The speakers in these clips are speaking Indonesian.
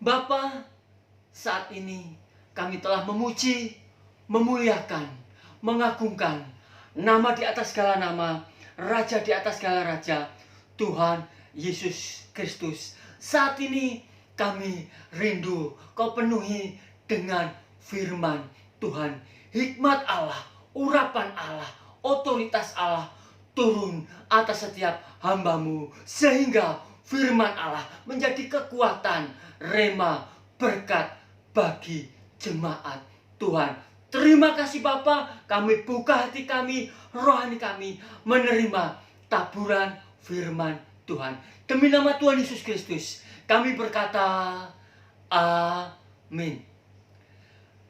Bapa, saat ini kami telah memuji, memuliakan, mengagungkan nama di atas segala nama, Raja di atas segala raja, Tuhan Yesus Kristus. Saat ini kami rindu Kau penuhi dengan firman Tuhan, hikmat Allah, urapan Allah, otoritas Allah turun atas setiap hamba-Mu, sehingga firman Allah menjadi kekuatan, rema, berkat bagi jemaat Tuhan. Terima kasih Bapa, kami buka hati kami, rohani kami, menerima taburan firman Tuhan. Demi nama Tuhan Yesus Kristus, kami berkata, amin.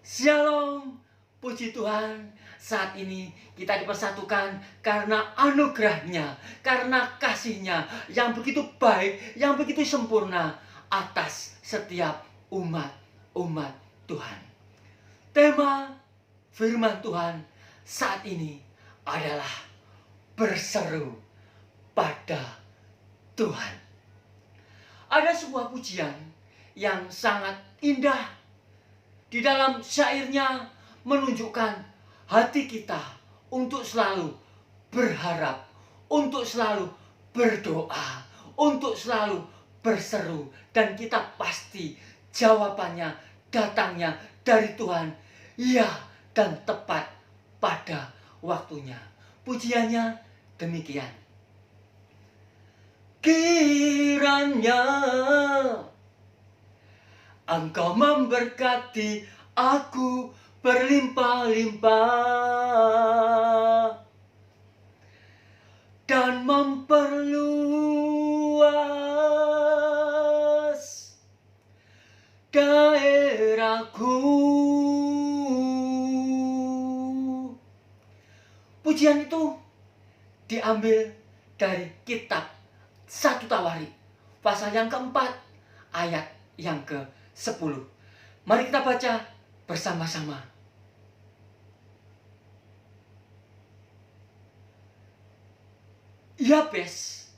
Shalom, puji Tuhan. Saat ini kita dipersatukan karena anugerahnya, karena kasihnya yang begitu baik, yang begitu sempurna atas setiap umat Tuhan. Tema firman Tuhan saat ini adalah berseru pada Tuhan. Ada sebuah pujian yang sangat indah. Di dalam syairnya menunjukkan hati kita untuk selalu berharap, untuk selalu berdoa, untuk selalu berseru. Dan kita pasti jawabannya datangnya dari Tuhan, ya, dan tepat pada waktunya. Pujiannya demikian. Kiranya Engkau memberkati aku berlimpah-limpah dan memperluas daerahku. Pujian itu diambil dari kitab 1 Tawarikh pasal yang keempat ayat yang ke-10. Mari kita baca bersama-sama. Yabes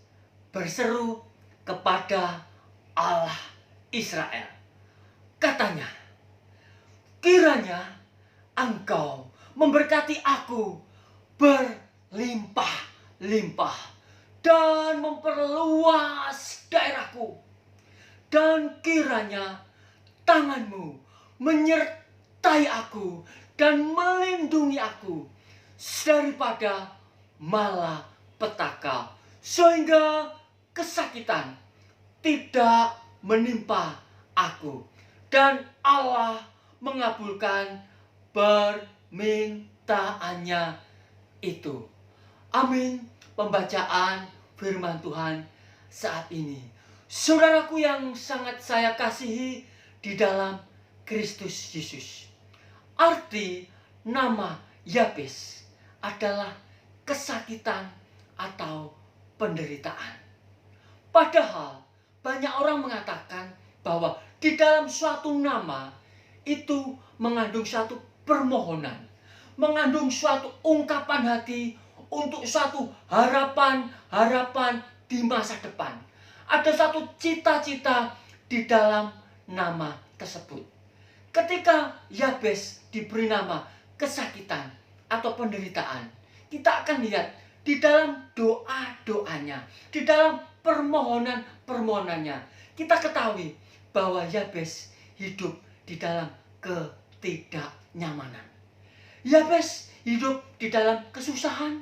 berseru kepada Allah Israel. Katanya, kiranya Engkau memberkati aku berlimpah-limpah dan memperluas daerahku. Dan kiranya tangan-Mu menyertai aku dan melindungi aku daripada malapetaka, sehingga kesakitan tidak menimpa aku. Dan Allah mengabulkan permintaannya itu. Amin. Pembacaan firman Tuhan saat ini. Saudaraku yang sangat saya kasihi di dalam Kristus Yesus. Arti nama Yabes adalah kesakitan atau penderitaan. Padahal banyak orang mengatakan bahwa di dalam suatu nama itu mengandung suatu permohonan, mengandung suatu ungkapan hati untuk suatu harapan di masa depan. Ada satu cita-cita di dalam nama tersebut. Ketika Yabes diberi nama kesakitan atau penderitaan, kita akan lihat di dalam doa-doanya, di dalam permohonan-permohonannya, kita ketahui bahwa Yabes hidup di dalam ketidaknyamanan. Yabes hidup di dalam kesusahan.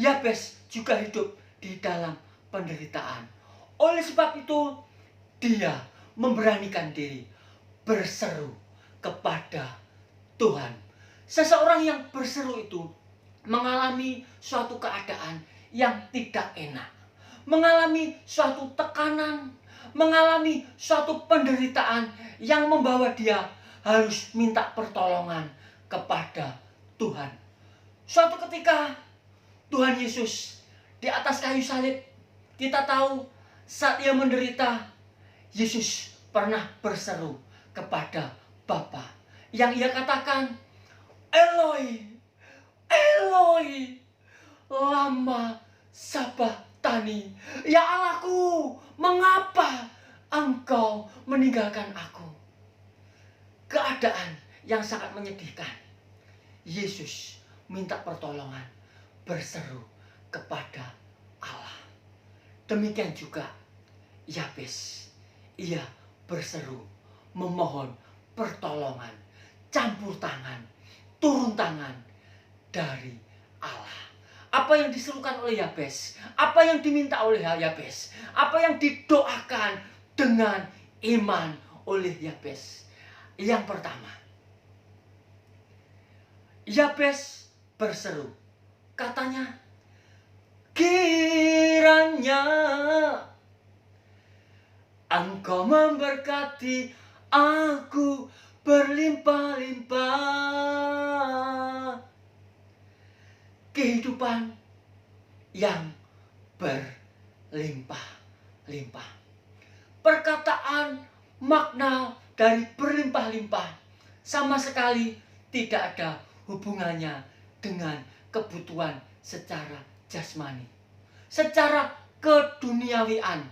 Yabes juga hidup di dalam penderitaan. Oleh sebab itu, dia memberanikan diri berseru kepada Tuhan. Seseorang yang berseru itu mengalami suatu keadaan yang tidak enak, mengalami suatu tekanan, mengalami suatu penderitaan yang membawa dia harus minta pertolongan kepada Tuhan. Suatu ketika Tuhan Yesus di atas kayu salib, kita tahu saat ia menderita, Yesus pernah berseru kepada Bapa, yang ia katakan, Eloi, Eloi, lama sabachthani. Ya Allahku, mengapa engkau meninggalkan aku. Keadaan yang sangat menyedihkan. Yesus minta pertolongan, berseru kepada Allah. Demikian juga Yabes, ia berseru, memohon pertolongan, campur tangan, turun tangan dari Allah. Apa yang diserukan oleh Yabes, apa yang diminta oleh Yabes, apa yang didoakan dengan iman oleh Yabes. Yang pertama, Yabes berseru, katanya, kiranya engkau memberkati aku berlimpah-limpah. Kehidupan yang berlimpah-limpah. Perkataan makna dari berlimpah-limpah sama sekali tidak ada hubungannya dengan kebutuhan secara jasmani, secara keduniawian,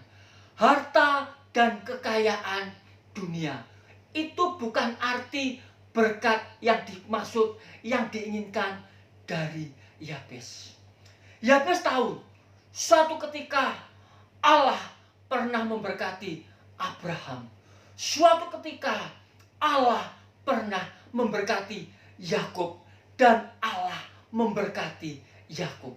harta dan kekayaan dunia. Itu bukan arti berkat yang dimaksud, yang diinginkan dari Yabes. Yabes tahu suatu ketika Allah pernah memberkati Abraham. Suatu ketika Allah pernah memberkati Yakub dan Allah memberkati Yakub.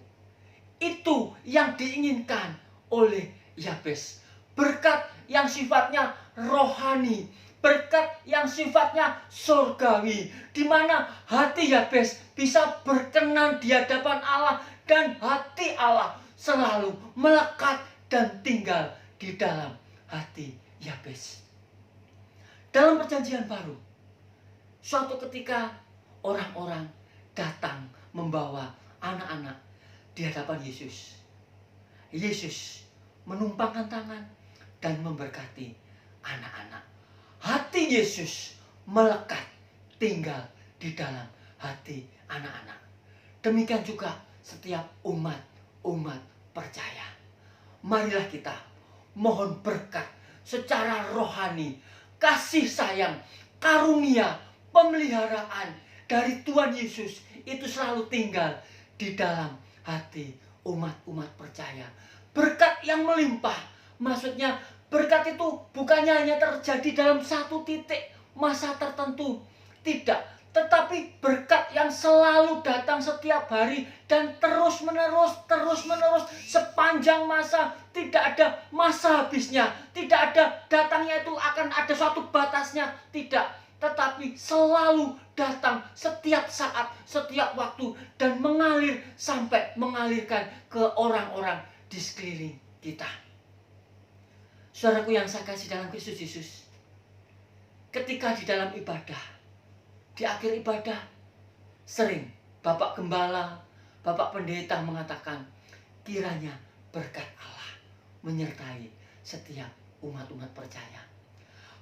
Itu yang diinginkan oleh Yabes. Berkat yang sifatnya rohani, berkat yang sifatnya surgawi, di mana hati Yabes bisa berkenan di hadapan Allah dan hati Allah selalu melekat dan tinggal di dalam hati Yabes. Dalam perjanjian baru, suatu ketika orang-orang datang membawa anak-anak di hadapan Yesus. Yesus menumpangkan tangan dan memberkati anak-anak. Hati Yesus melekat tinggal di dalam hati anak-anak. Demikian juga setiap umat percaya. Marilah kita mohon berkat secara rohani, kasih sayang, karunia, pemeliharaan dari Tuhan Yesus itu selalu tinggal di dalam hati umat percaya. Berkat yang melimpah, maksudnya berkat itu bukannya hanya terjadi dalam satu titik masa tertentu, tidak, tetapi berkat yang selalu datang setiap hari dan terus menerus sepanjang masa, tidak ada masa habisnya, tidak ada datangnya itu akan ada suatu batasnya, tidak, tetapi selalu datang setiap saat, setiap waktu dan mengalir sampai mengalirkan ke orang-orang di sekeliling kita. Saudaraku yang saya kasih dalam Kristus Yesus, ketika di dalam ibadah, di akhir ibadah, sering Bapak Gembala, Bapak Pendeta mengatakan, kiranya berkat Allah menyertai setiap umat-umat percaya.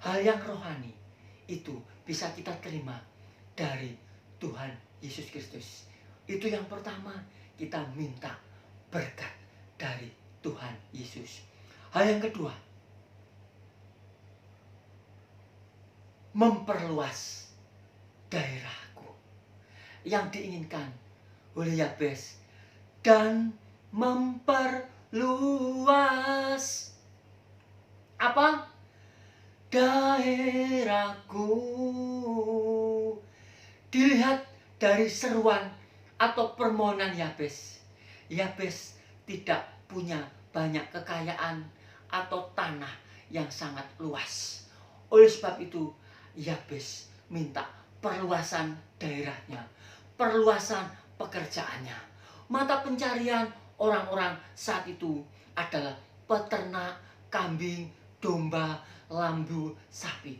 Hal yang rohani itu bisa kita terima dari Tuhan Yesus Kristus. Itu yang pertama, kita minta berkat dari Tuhan Yesus. Hal yang kedua, memperluas daerahku. Yang diinginkan oleh Yabes, dan memperluas apa? Daerahku. Dilihat dari seruan atau permohonan Yabes. Yabes tidak punya banyak kekayaan atau tanah yang sangat luas. Oleh sebab itu, Yabes minta perluasan daerahnya, perluasan pekerjaannya. Mata pencarian orang-orang saat itu adalah peternak kambing, domba, lambu, sapi.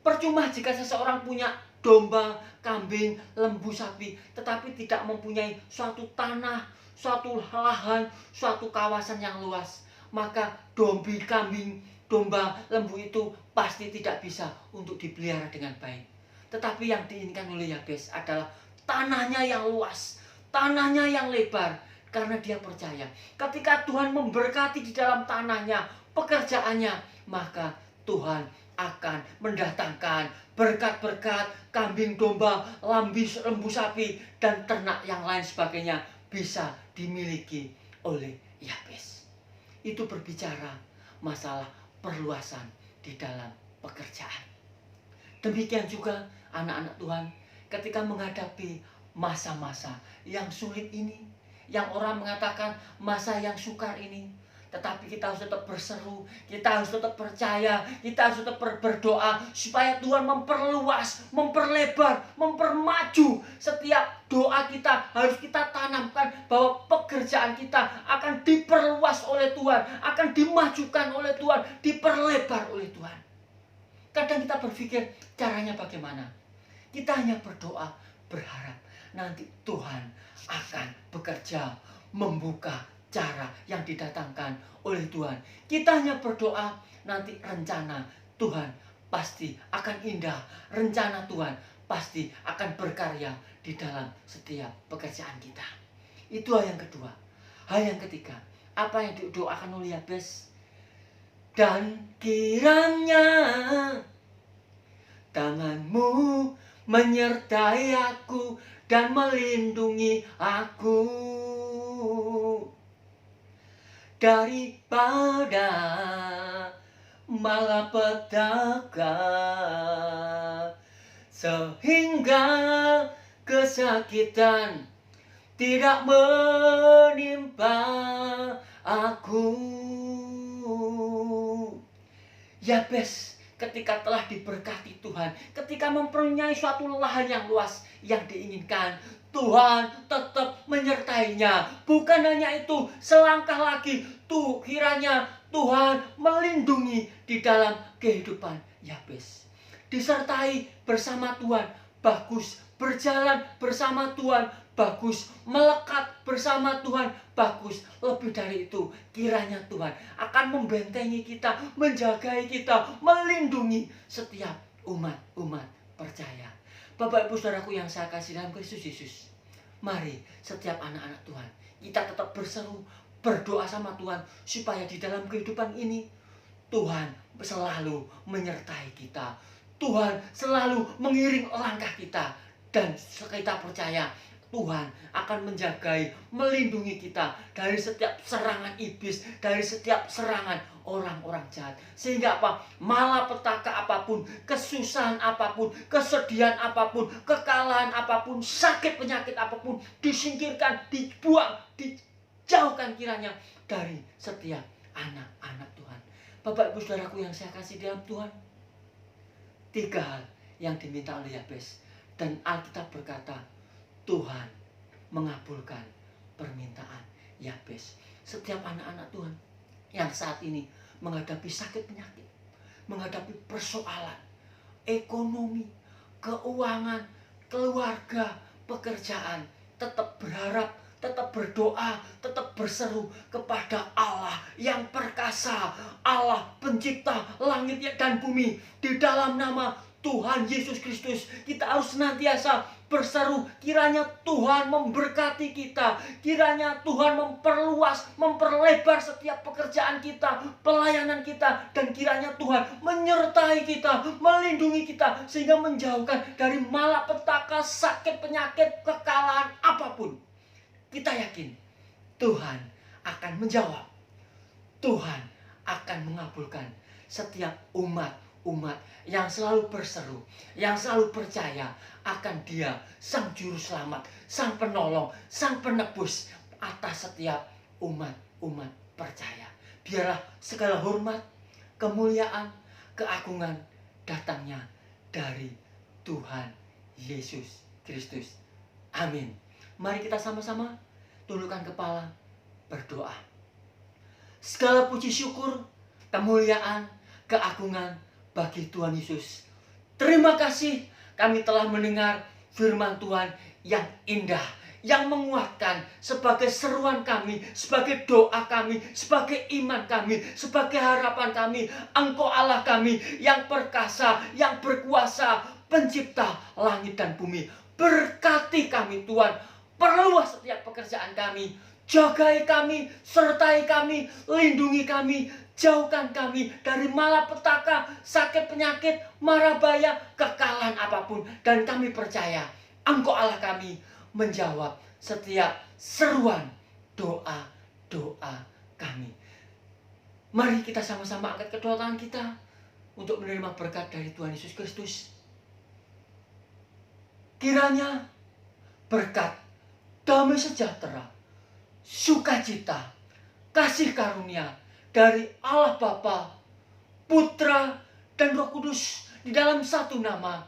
Percuma jika seseorang punya domba, kambing, lembu, sapi, tetapi tidak mempunyai suatu tanah, suatu lahan, suatu kawasan yang luas. Maka dombi, kambing, domba, lembu itu pasti tidak bisa untuk dipelihara dengan baik. Tetapi yang diinginkan oleh Yabes adalah tanahnya yang luas, tanahnya yang lebar. Karena dia percaya ketika Tuhan memberkati di dalam tanahnya, pekerjaannya, maka Tuhan akan mendatangkan berkat-berkat, kambing domba, lembu sapi, dan ternak yang lain sebagainya bisa dimiliki oleh Yabes. Itu berbicara masalah perluasan di dalam pekerjaan. Demikian juga anak-anak Tuhan, ketika menghadapi masa-masa yang sulit ini, yang orang mengatakan masa yang sukar ini, tetapi kita harus tetap berseru, kita harus tetap percaya, kita harus tetap berdoa supaya Tuhan memperluas, memperlebar, mempermaju. Setiap doa kita harus kita tanamkan bahwa pekerjaan kita akan diperluas oleh Tuhan, akan dimajukan oleh Tuhan, diperlebar oleh Tuhan. Kadang kita berpikir caranya bagaimana? Kita hanya berdoa, berharap nanti Tuhan akan bekerja, membuka cara yang didatangkan oleh Tuhan. Kita hanya berdoa, nanti rencana Tuhan pasti akan indah. Rencana Tuhan pasti akan berkarya di dalam setiap pekerjaan kita. Itu hal yang kedua. Hal yang ketiga, apa yang didoakan oleh Yabes? Dan kiranya tanganmu menyertai aku dan melindungi aku daripada malapetaka, sehingga kesakitan tidak menimpa aku. Yabes ketika telah diberkati Tuhan, ketika mempunyai suatu lahan yang luas yang diinginkan, Tuhan tetap menyertainya. Bukan hanya itu, selangkah lagi kiranya Tuhan melindungi di dalam kehidupan Yabes. Disertai bersama Tuhan, bagus. Berjalan bersama Tuhan, bagus. Melekat bersama Tuhan, bagus. Lebih dari itu, kiranya Tuhan akan membentengi kita, menjagai kita, melindungi setiap umat percaya. Bapak Ibu Saudaraku yang saya kasih dalam Kristus Yesus, mari setiap anak-anak Tuhan, kita tetap berseru, berdoa sama Tuhan, supaya di dalam kehidupan ini Tuhan selalu menyertai kita, Tuhan selalu mengiring langkah kita, dan kita percaya Tuhan akan menjagai, melindungi kita dari setiap serangan iblis, dari setiap serangan orang-orang jahat. Sehingga apa? Malapetaka apapun, kesusahan apapun, kesedihan apapun, kekalahan apapun, sakit penyakit apapun, disingkirkan, dibuang, dijauhkan kiranya dari setiap anak-anak Tuhan. Bapak Ibu Saudaraku yang saya kasih dalam Tuhan, 3 hal yang diminta oleh Yabes. Dan Alkitab berkata, Tuhan mengabulkan permintaan Yabes. Setiap anak-anak Tuhan yang saat ini menghadapi sakit penyakit, menghadapi persoalan ekonomi, keuangan, keluarga, pekerjaan, tetap berharap, tetap berdoa, tetap berseru kepada Allah yang perkasa, Allah pencipta langit dan bumi. Di dalam nama Tuhan Yesus Kristus, kita harus senantiasa berseru, kiranya Tuhan memberkati kita, kiranya Tuhan memperluas, memperlebar setiap pekerjaan kita, pelayanan kita, dan kiranya Tuhan menyertai kita, melindungi kita, sehingga menjauhkan dari malapetaka, sakit, penyakit, kekalahan apapun. Kita yakin Tuhan akan menjawab, Tuhan akan mengabulkan setiap umat yang selalu berseru, yang selalu percaya akan Dia, Sang Juru Selamat, Sang Penolong, Sang Penebus atas setiap umat percaya. Biarlah segala hormat, kemuliaan, keagungan datangnya dari Tuhan Yesus Kristus. Amin. Mari kita sama-sama tundukkan kepala, berdoa. Segala puji syukur, kemuliaan, keagungan bagi Tuhan Yesus. Terima kasih kami telah mendengar firman Tuhan yang indah, yang menguatkan sebagai seruan kami, sebagai doa kami, sebagai iman kami, sebagai harapan kami. Engkau Allah kami yang perkasa, yang berkuasa, pencipta langit dan bumi. Berkati kami Tuhan, perluas setiap pekerjaan kami. Jagai kami, sertai kami, lindungi kami, jauhkan kami dari malapetaka, sakit penyakit, mara bahaya, kekalahan apapun. Dan kami percaya Engkau Allah kami menjawab setiap seruan doa-doa kami. Mari kita sama-sama angkat kedua tangan kita untuk menerima berkat dari Tuhan Yesus Kristus. Kiranya berkat, damai sejahtera, sukacita, kasih karunia dari Allah Bapa, Putra, dan Roh Kudus di dalam satu nama,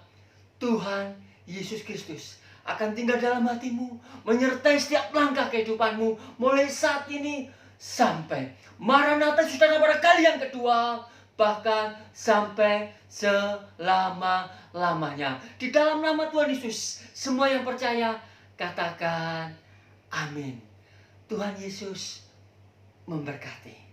Tuhan Yesus Kristus, akan tinggal dalam hatimu, menyertai setiap langkah kehidupanmu, mulai saat ini sampai Maranatha sudah pada kali yang kedua, bahkan sampai selama-lamanya. Di dalam nama Tuhan Yesus, semua yang percaya katakan amin. Tuhan Yesus memberkati.